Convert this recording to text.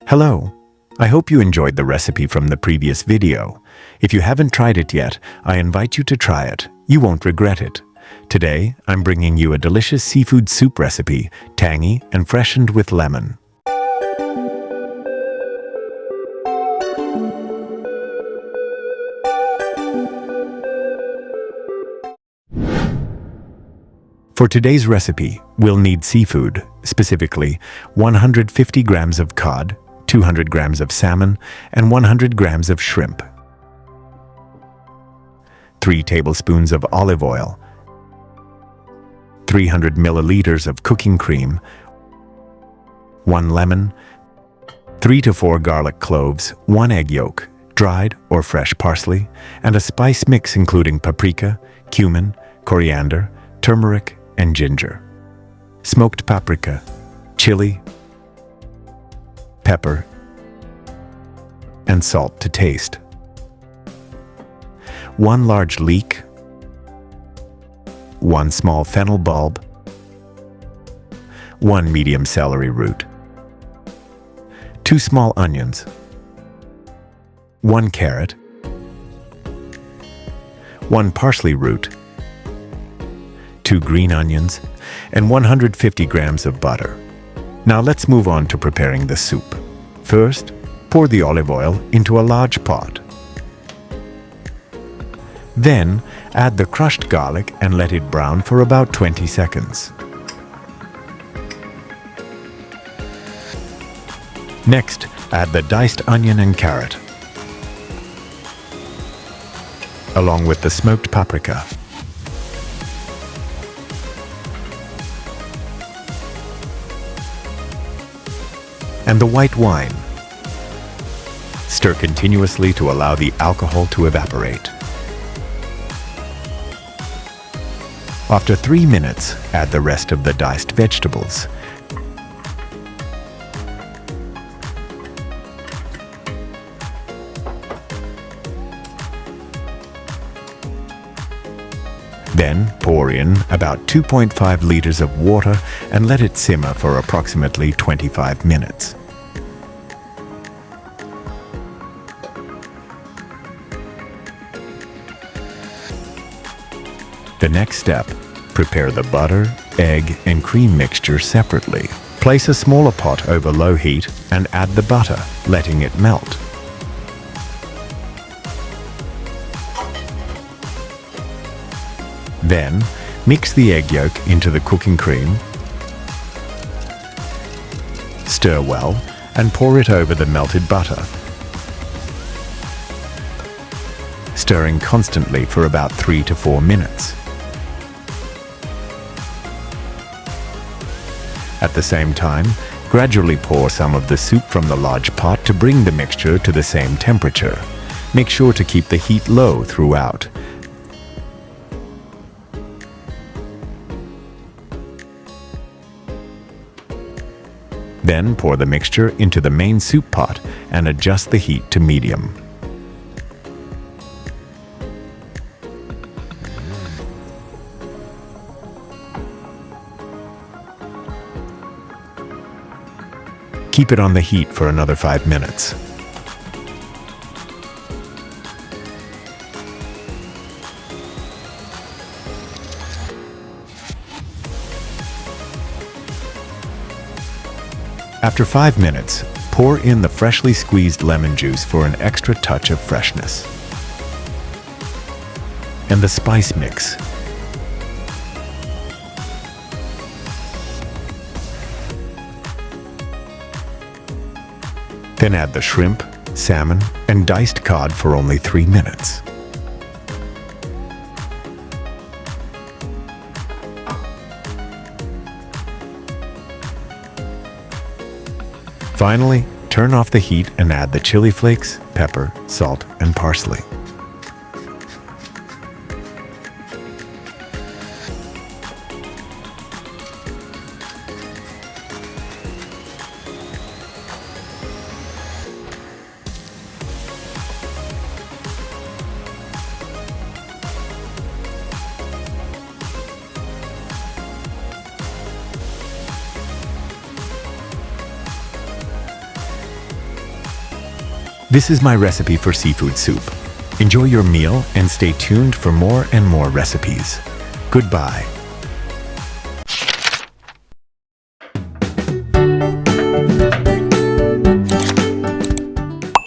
Hello! I hope you enjoyed the recipe from the previous video. If you haven't tried it yet, I invite you to try it. You won't regret it. Today, I'm bringing you a delicious seafood soup recipe, tangy and freshened with lemon. For today's recipe, we'll need seafood, specifically 150 grams of cod, 200 grams of salmon, and 100 grams of shrimp. 3 tablespoons of olive oil, 300 milliliters of cooking cream, 1 lemon, 3 to 4 garlic cloves, 1 egg yolk, dried or fresh parsley, and a spice mix including paprika, cumin, coriander, turmeric, and ginger. Smoked paprika, chili, pepper, and salt to taste. 1 large leek, 1 small fennel bulb, 1 medium celery root, 2 small onions, 1 carrot, 1 parsley root, 2 green onions, and 150 grams of butter. Now let's move on to preparing the soup. First, pour the olive oil into a large pot. Then, add the crushed garlic and let it brown for about 20 seconds. Next, add the diced onion and carrot, along with the smoked paprika. And the white wine. Stir continuously to allow the alcohol to evaporate. After 3 minutes, add the rest of the diced vegetables. Then pour in about 2.5 liters of water and let it simmer for approximately 25 minutes. The next step, prepare the butter, egg, and cream mixture separately. Place a smaller pot over low heat and add the butter, letting it melt. Then, mix the egg yolk into the cooking cream, stir well, and pour it over the melted butter, stirring constantly for about 3 to 4 minutes. At the same time, gradually pour some of the soup from the large pot to bring the mixture to the same temperature. Make sure to keep the heat low throughout. Then pour the mixture into the main soup pot and adjust the heat to medium. Keep it on the heat for another 5 minutes. After 5 minutes, pour in the freshly squeezed lemon juice for an extra touch of freshness. And the spice mix. Then add the shrimp, salmon, and diced cod for only 3 minutes. Finally, turn off the heat and add the chili flakes, pepper, salt, and parsley. This is my recipe for seafood soup. Enjoy your meal and stay tuned for more and more recipes. Goodbye.